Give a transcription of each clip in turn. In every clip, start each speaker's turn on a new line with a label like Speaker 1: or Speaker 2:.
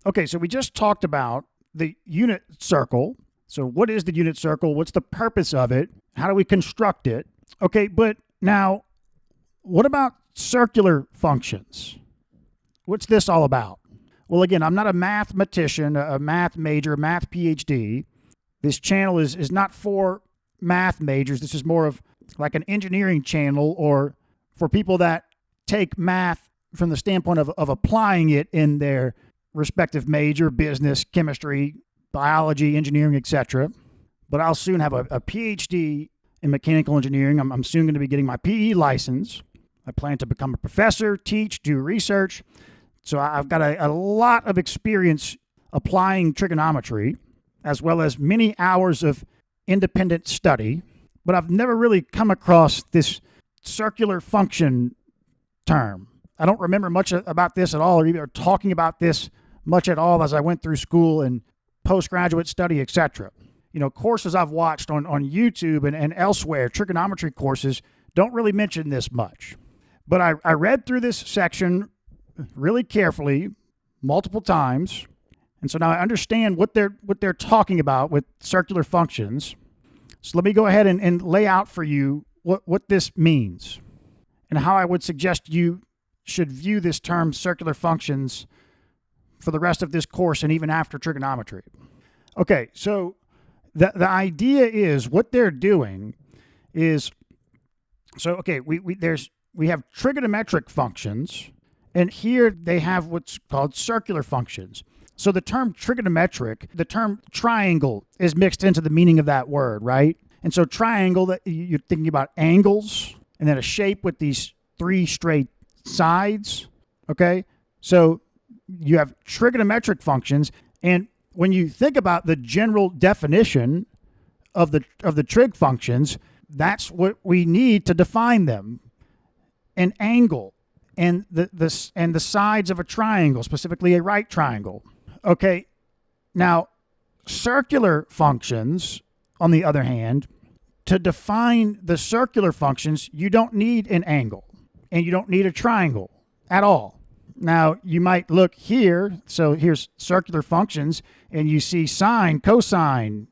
Speaker 1: Okay, so we just talked about the unit circle. So what is the unit circle? What's the purpose of it? How do we construct it? Okay, but now what about circular functions? What's this all about? Well, again, I'm not a mathematician, a math major, a math PhD. This channel is not for math majors. This is more of like an engineering channel, or for people that take math from the standpoint of applying it in their respective major: business, chemistry, biology, engineering, etc. But I'll soon have a PhD in mechanical engineering. I'm soon going to be getting my PE license. I plan to become a professor, teach, do research. So I've got a lot of experience applying trigonometry, as well as many hours of independent study. But I've never really come across this circular function term. I don't remember much about this at all, or even talking about this much at all as I went through school and postgraduate study, etc. You know, courses I've watched on YouTube and elsewhere, trigonometry courses, don't really mention this much. But I read through this section really carefully, multiple times, and so now I understand what they're talking about with circular functions. So let me go ahead and lay out for you what this means, and how I would suggest you should view this term circular functions for the rest of this course and even after trigonometry. Okay, so the idea is, what they're doing is, so okay, we have trigonometric functions, and here they have what's called circular functions. So the term trigonometric, the term triangle is mixed into the meaning of that word, right? And so triangle, that you're thinking about angles, and then a shape with these three straight sides, okay? So you have trigonometric functions, and when you think about the general definition of the trig functions, that's what we need to define them: an angle and the sides of a triangle, specifically a right triangle. Okay, now circular functions, on the other hand, to define the circular functions, you don't need an angle and you don't need a triangle at all. Now, you might look here, so here's circular functions, and you see sine, cosine,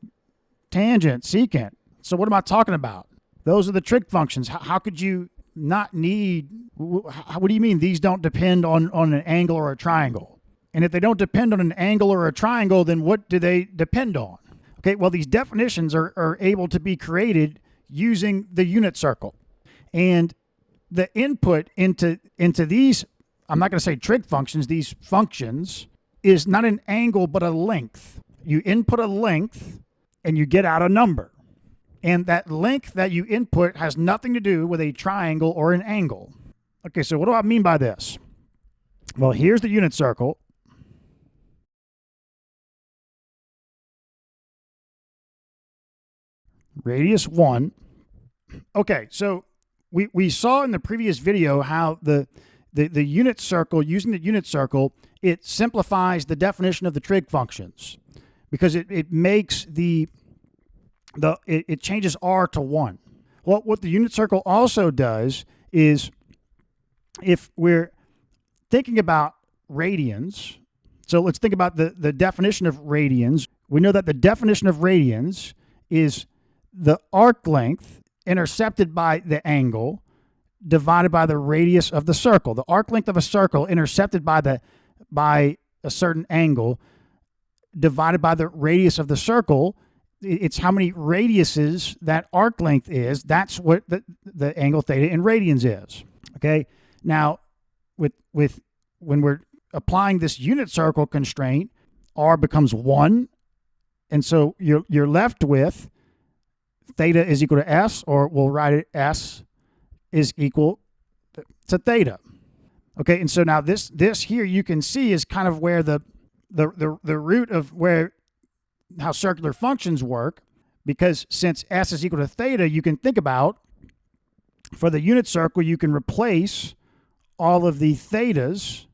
Speaker 1: tangent, secant. So what am I talking about? Those are the trig functions. How could you not need, what do you mean these don't depend on an angle or a triangle? And if they don't depend on an angle or a triangle, then what do they depend on? Okay, well, these definitions are able to be created using the unit circle. And the input into these, I'm not going to say trig functions, these functions, is not an angle but a length. You input a length and you get out a number. And that length that you input has nothing to do with a triangle or an angle. Okay, so what do I mean by this? Well, here's the unit circle. Radius 1. Okay, so we saw in the previous video how the unit circle, using the unit circle, it simplifies the definition of the trig functions, because it makes it changes r to 1. Well, what the unit circle also does is, if we're thinking about radians, so let's think about the definition of radians. We know that the definition of radians is the arc length intercepted by the angle divided by the radius of the circle. The arc length of a circle intercepted by a certain angle divided by the radius of the circle. It's how many radiuses that arc length is. That's what the angle theta in radians is. Okay. Now, with when we're applying this unit circle constraint, r becomes 1, and so you're left with theta is equal to s, or we'll write it s is equal to theta. Okay, and so now this here you can see is kind of where the root of how circular functions work, because since s is equal to theta, you can think about, for the unit circle, you can replace all of the thetas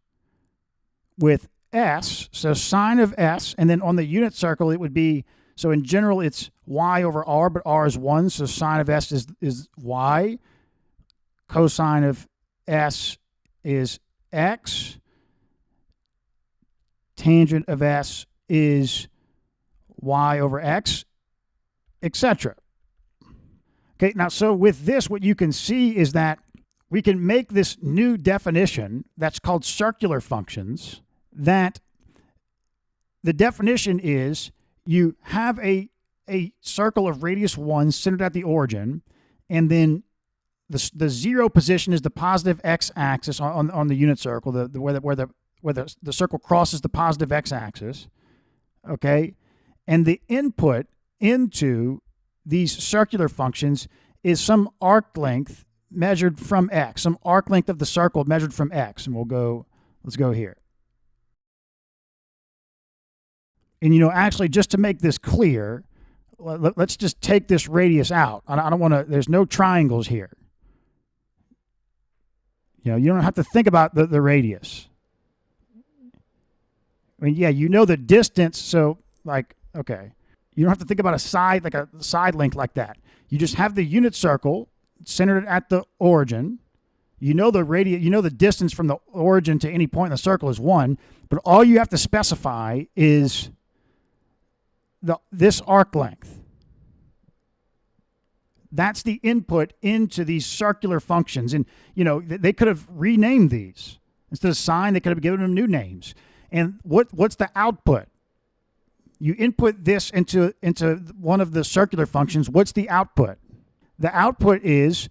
Speaker 1: with s, so sine of s, and then on the unit circle it would be, so in general it's y over r, but r is 1, so sine of s is y, cosine of s is x, tangent of S is y over x, etc. Okay, now so with this, what you can see is that we can make this new definition that's called circular functions, that the definition is you have a circle of radius 1 centered at the origin, and then the 0 position is the positive x-axis on the unit circle, where the circle crosses the positive x-axis, okay? And the input into these circular functions is some arc length measured from x, some arc length of the circle measured from x. And let's go here. And, actually, just to make this clear, let's just take this radius out. I don't want to, there's no triangles here. You don't have to think about the radius. I mean, yeah, the distance, so, okay. You don't have to think about a side length like that. You just have the unit circle centered at the origin. The radius, the distance from the origin to any point in the circle is 1, but all you have to specify is this arc length. That's the input into these circular functions. And, they could have renamed these. Instead of sine, they could have given them new names. And what's the output? You input this into one of the circular functions. What's the output? The output is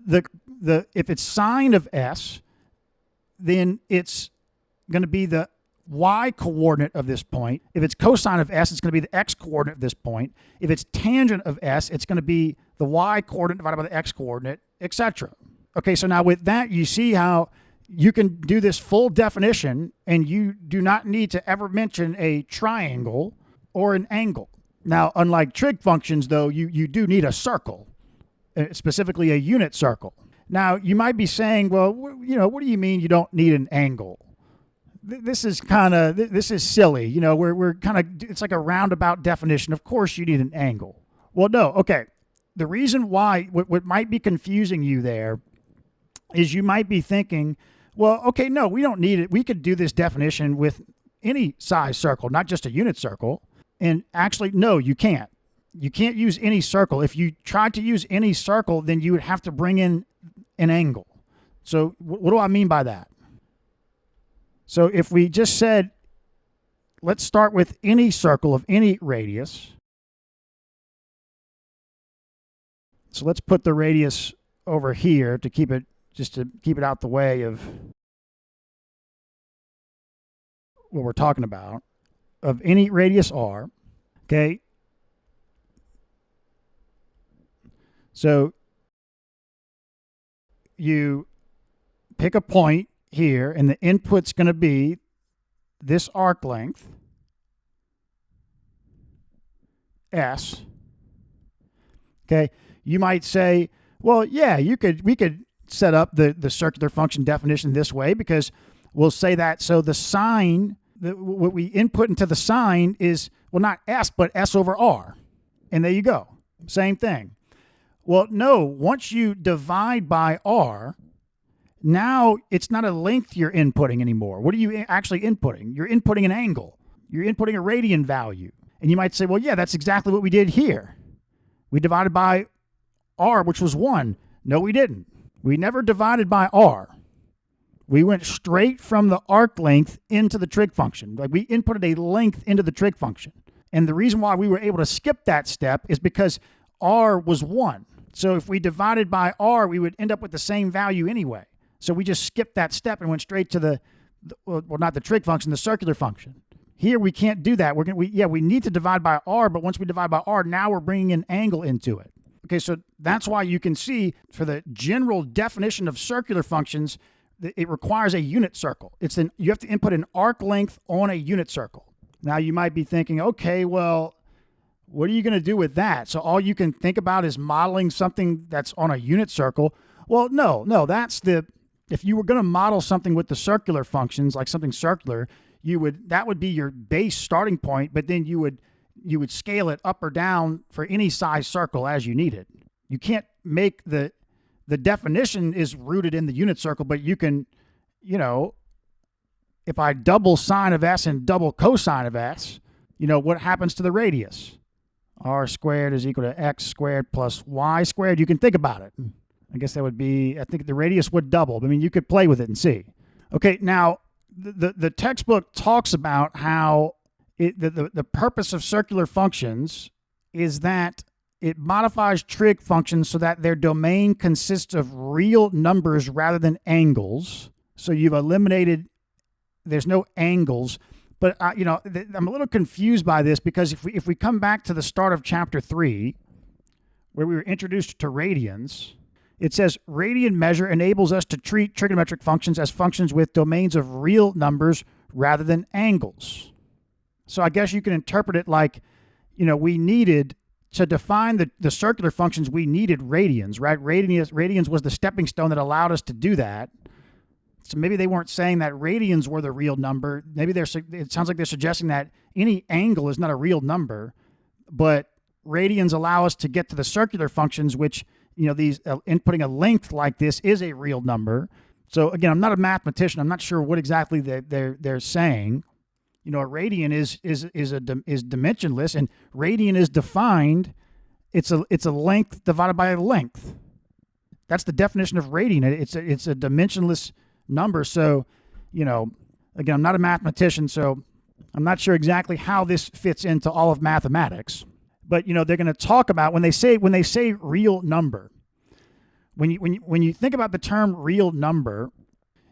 Speaker 1: if it's sine of s, then it's going to be the y coordinate of this point. If it's cosine of s, it's going to be the x coordinate of this point. If it's tangent of s, it's going to be the y coordinate divided by the x coordinate, etc. Okay, so now with that, you see how you can do this full definition, and you do not need to ever mention a triangle or an angle. Now, unlike trig functions, though, you do need a circle, specifically a unit circle. Now, you might be saying, well, what do you mean you don't need an angle? This is silly. We're kind of, it's like a roundabout definition. Of course you need an angle. Well, no, okay. The reason why, what might be confusing you there is you might be thinking, well, okay, no, we don't need it. We could do this definition with any size circle, not just a unit circle. And actually, no, you can't. You can't use any circle. If you tried to use any circle, then you would have to bring in an angle. So what do I mean by that? So if we just said, let's start with any circle of any radius. So let's put the radius over here to keep it out the way of what we're talking about, of any radius r, okay? So you pick a point here, and the input's going to be this arc length, S. Okay, you might say, well, yeah, we could set up the circular function definition this way, because we'll say that, so the sine, what we input into the sine is, well, not S, but S over R. And there you go. Same thing. Well, no, once you divide by R, now it's not a length you're inputting anymore. What are you actually inputting? You're inputting an angle. You're inputting a radian value. And you might say, well, yeah, that's exactly what we did here. We divided by R, which was 1. No, we didn't. We never divided by R. We went straight from the arc length into the trig function. Like, we inputted a length into the trig function. And the reason why we were able to skip that step is because R was 1. So if we divided by R, we would end up with the same value anyway. So we just skipped that step and went straight to well, not the trig function, the circular function. Here we can't do that. We need to divide by R, but once we divide by R, now we're bringing an angle into it. Okay, so that's why you can see for the general definition of circular functions, it requires a unit circle. You have to input an arc length on a unit circle. Now you might be thinking, okay, well, what are you going to do with that? So all you can think about is modeling something that's on a unit circle. Well, no, if you were going to model something with the circular functions, like something circular, that would be your base starting point, but then you would scale it up or down for any size circle as you need it. You can't make the definition is rooted in the unit circle, but you can, if I double sine of s and double cosine of s, what happens to the radius? R squared is equal to x squared plus y squared. You can think about it. I guess that would be, I think the radius would double. I mean, you could play with it and see. Okay, now the textbook talks about how the purpose of circular functions is that it modifies trig functions so that their domain consists of real numbers rather than angles. So you've eliminated, there's no angles. But, I'm a little confused by this because if we come back to the start of chapter 3, where we were introduced to radians, it says radian measure enables us to treat trigonometric functions as functions with domains of real numbers rather than angles. So I guess you can interpret it like, we needed to define the circular functions, we needed radians, right? Radians was the stepping stone that allowed us to do that. So maybe they weren't saying that radians were the real number. Maybe it sounds like they're suggesting that any angle is not a real number, but radians allow us to get to the circular functions, which, these inputting a length like this is a real number. So again, I'm not a mathematician. I'm not sure what exactly they're saying. A radian is dimensionless, and radian is defined. It's a length divided by a length. That's the definition of radian. It's a dimensionless number. So, again, I'm not a mathematician, so I'm not sure exactly how this fits into all of mathematics. But they're going to talk about when they say real number. When you think about the term real number,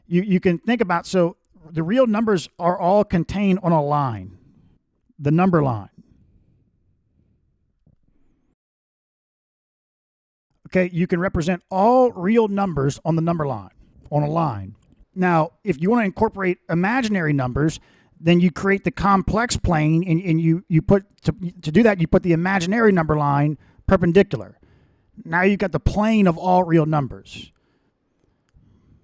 Speaker 1: you can think about, so the real numbers are all contained on a line, the number line. Okay, you can represent all real numbers on the number line, on a line. Now, if you want to incorporate imaginary numbers, then you create the complex plane, and you put, to do that, you put the imaginary number line perpendicular. Now you've got the plane of all real numbers.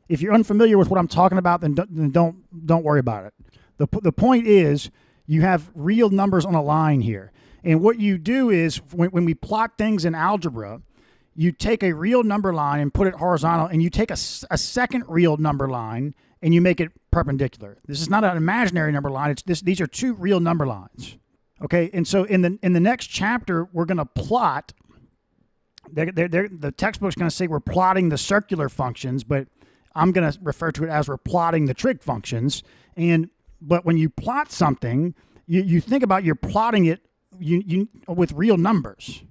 Speaker 1: If you're unfamiliar with what I'm talking about, then don't worry about it. The point is, you have real numbers on a line here. And what you do is, when we plot things in algebra, you take a real number line and put it horizontal, and you take a second real number line and you make it perpendicular. This is not an imaginary number line. These are two real number lines. Okay, and so in the next chapter, we're going to plot. The textbook's going to say we're plotting the circular functions, but I'm going to refer to it as we're plotting the trig functions. But when you plot something, you think about you're plotting it with real numbers.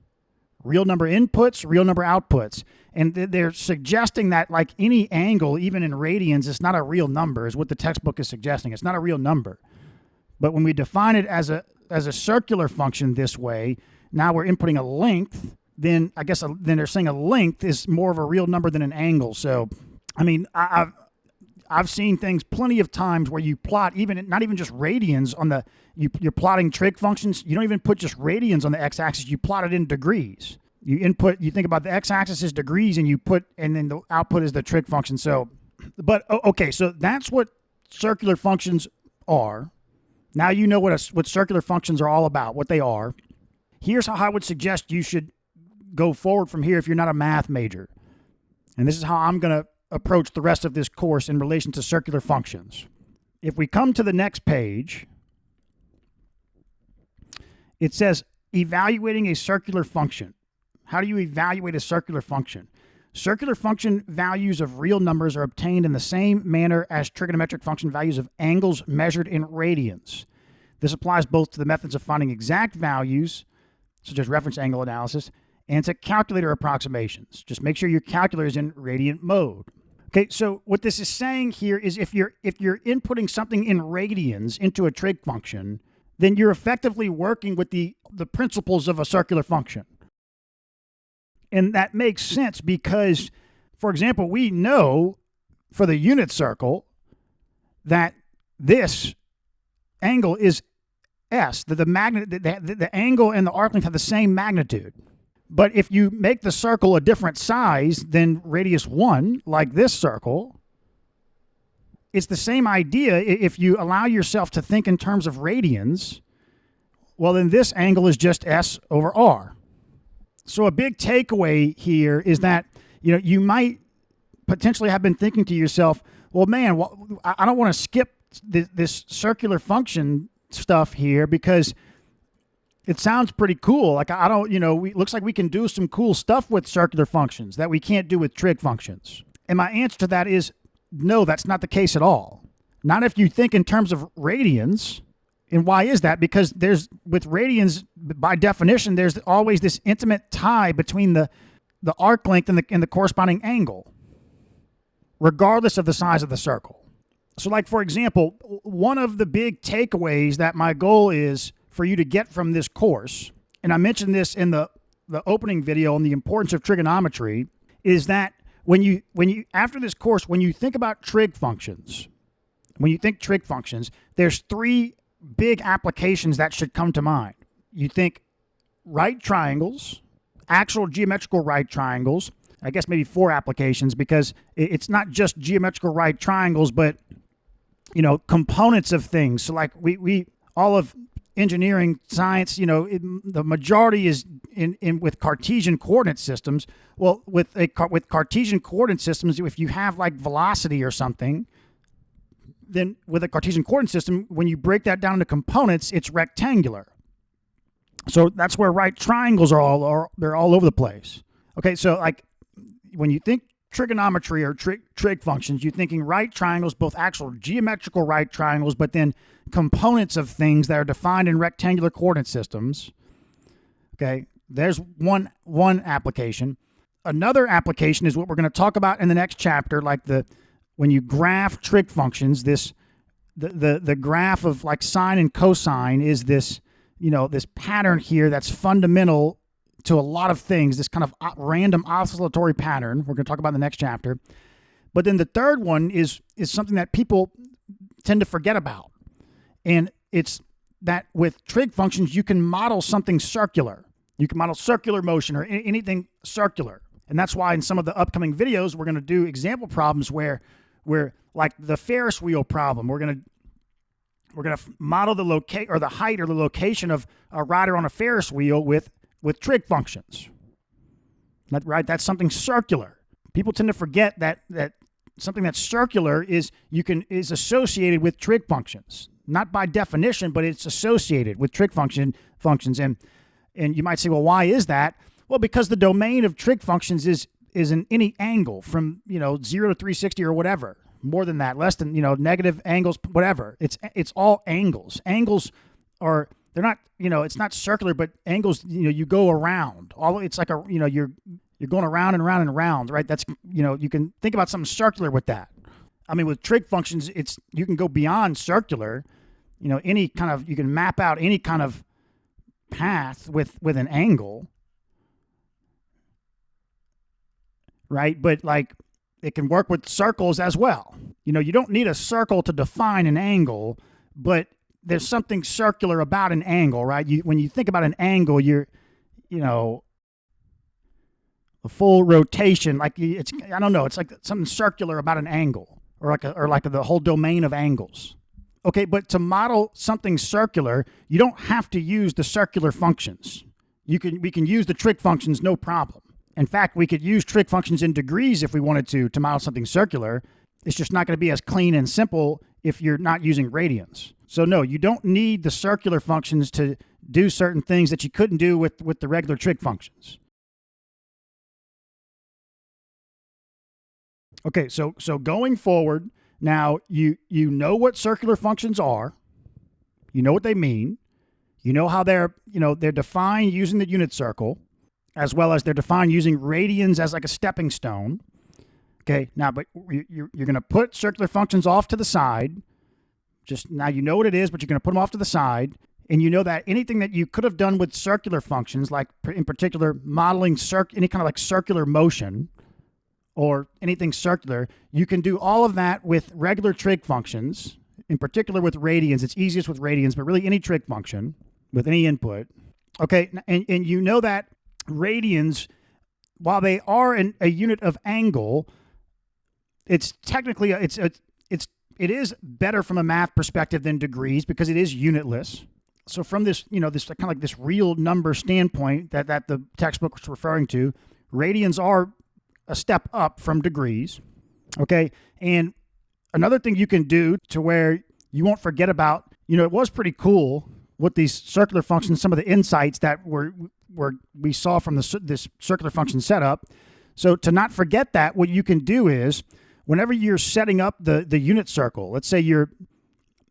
Speaker 1: Real number inputs, real number outputs. And they're suggesting that, like any angle, even in radians, it's not a real number, is what the textbook is suggesting. It's not a real number. But when we define it as a circular function this way, now we're inputting a length, then I guess then they're saying a length is more of a real number than an angle. So, I mean, I've seen things plenty of times where you plot not even just radians on you're plotting trig functions. You don't even put just radians on the x-axis. You plot it in degrees. You think about the x-axis is degrees, and then the output is the trig function. So, but okay, so that's what circular functions are. Now you know what circular functions are all about, what they are. Here's how I would suggest you should go forward from here if you're not a math major. And this is how I'm going to approach the rest of this course in relation to circular functions. If we come to the next page, it says evaluating a circular function. How do you evaluate a circular function? Circular function values of real numbers are obtained in the same manner as trigonometric function values of angles measured in radians. This applies both to the methods of finding exact values, such as reference angle analysis, and to calculator approximations. Just make sure your calculator is in radian mode. Okay, so what this is saying here is if you're inputting something in radians into a trig function, then you're effectively working with the principles of a circular function. And that makes sense because, for example, we know for the unit circle that this angle is S, that the angle and the arc length have the same magnitude. But if you make the circle a different size than radius 1, like this circle, it's the same idea. If you allow yourself to think in terms of radians, well, then this angle is just S over R. So a big takeaway here is that, you might potentially have been thinking to yourself, well, man, I don't want to skip this circular function stuff here because it sounds pretty cool. Like, I don't, looks like we can do some cool stuff with circular functions that we can't do with trig functions. And my answer to that is no, that's not the case at all. Not if you think in terms of radians. And why is that? Because with radians, by definition, there's always this intimate tie between the arc length and the corresponding angle, regardless of the size of the circle. So, like, for example, one of the big takeaways that my goal is for you to get from this course, and I mentioned this in the opening video on the importance of trigonometry, is that when you after this course, when you think about trig functions, there's three big applications that should come to mind. You think right triangles, actual geometrical right triangles. I guess maybe four applications, because it's not just geometrical right triangles, but components of things. So like we all of engineering science, the majority is in with Cartesian coordinate systems. Well, with Cartesian coordinate systems, if you have like velocity or something, then with a Cartesian coordinate system, when you break that down into components, it's rectangular. So that's where right triangles they're all over the place. Okay, so like when you think trigonometry or trig functions, you're thinking right triangles, both actual geometrical right triangles, but then components of things that are defined in rectangular coordinate systems. Okay, there's one application. Another application is what we're going to talk about in the next chapter, like when you graph trig functions, the graph of like sine and cosine is this, this pattern here that's fundamental to a lot of things, this kind of random oscillatory pattern. We're going to talk about in the next chapter. But then the third one is something that people tend to forget about. And it's that with trig functions, you can model something circular. You can model circular motion or anything circular. And that's why in some of the upcoming videos, we're going to do example problems where like the Ferris wheel problem, we're going to model the height or the location of a rider on a Ferris wheel with trig functions. Right? That's something circular. People tend to forget that something that's circular is associated with trig functions. Not by definition, but it's associated with trig functions. And you might say, well, why is that? Well, because the domain of trig functions is in any angle from 0 to 360 or whatever. More than that, less than negative angles, whatever. It's all angles. Angles are, they're not, it's not circular, but angles, you go around. It's like you're going around and around and around, right? That's, you can think about something circular with that. I mean, with trig functions, you can go beyond circular. Any kind of, you can map out any kind of path with an angle, right? But like, it can work with circles as well. You don't need a circle to define an angle, but there's something circular about an angle, right? When you think about an angle, a full rotation, like I don't know, it's like something circular about an angle, or like the whole domain of angles. Okay, but to model something circular, you don't have to use the circular functions. We can use the trig functions, no problem. In fact, we could use trig functions in degrees if we wanted to model something circular. It's just not going to be as clean and simple if you're not using radians. So no, you don't need the circular functions to do certain things that you couldn't do with the regular trig functions. Okay, so going forward, now you know what circular functions are. You know what they mean. You know how they're defined using the unit circle, as well as they're defined using radians as like a stepping stone. Okay, now, but you're going to put circular functions off to the side. Just now you know what it is, but you're going to put them off to the side. And you know that anything that you could have done with circular functions, like in particular modeling any kind of like circular motion or anything circular, you can do all of that with regular trig functions, in particular with radians. It's easiest with radians, but really any trig function with any input. Okay, and you know that radians, while they are a unit of angle, it's technically it is better from a math perspective than degrees because it is unitless. So from this, this kind of like this real number standpoint that the textbook was referring to, radians are a step up from degrees. Okay, and another thing you can do to where you won't forget about, it was pretty cool with these circular functions, some of the insights that we saw from this circular function setup. So to not forget that, what you can do is whenever you're setting up the unit circle, let's say you're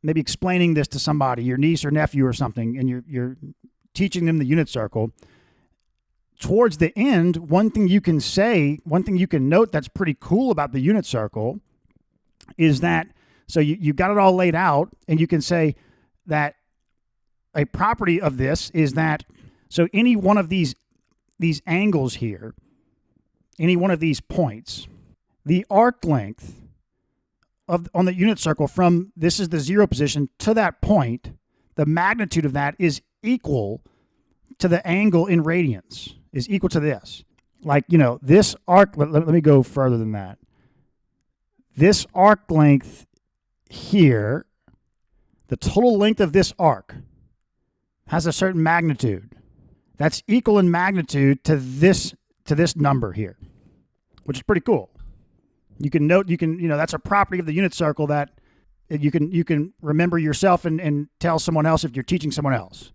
Speaker 1: maybe explaining this to somebody, your niece or nephew or something, and you're teaching them the unit circle, towards the end, one thing you can note that's pretty cool about the unit circle is that, so you've got it all laid out, and you can say that a property of this is that, so any one of these angles here, any one of these points, the arc length on the unit circle from, this is the 0 position, to that point, the magnitude of that is equal to the angle in radians, is equal to this. Like, this arc, let me go further than that. This arc length here, the total length of this arc has a certain magnitude. That's equal in magnitude to this number here, which is pretty cool. You can note, that's a property of the unit circle that you can remember yourself and tell someone else if you're teaching someone else.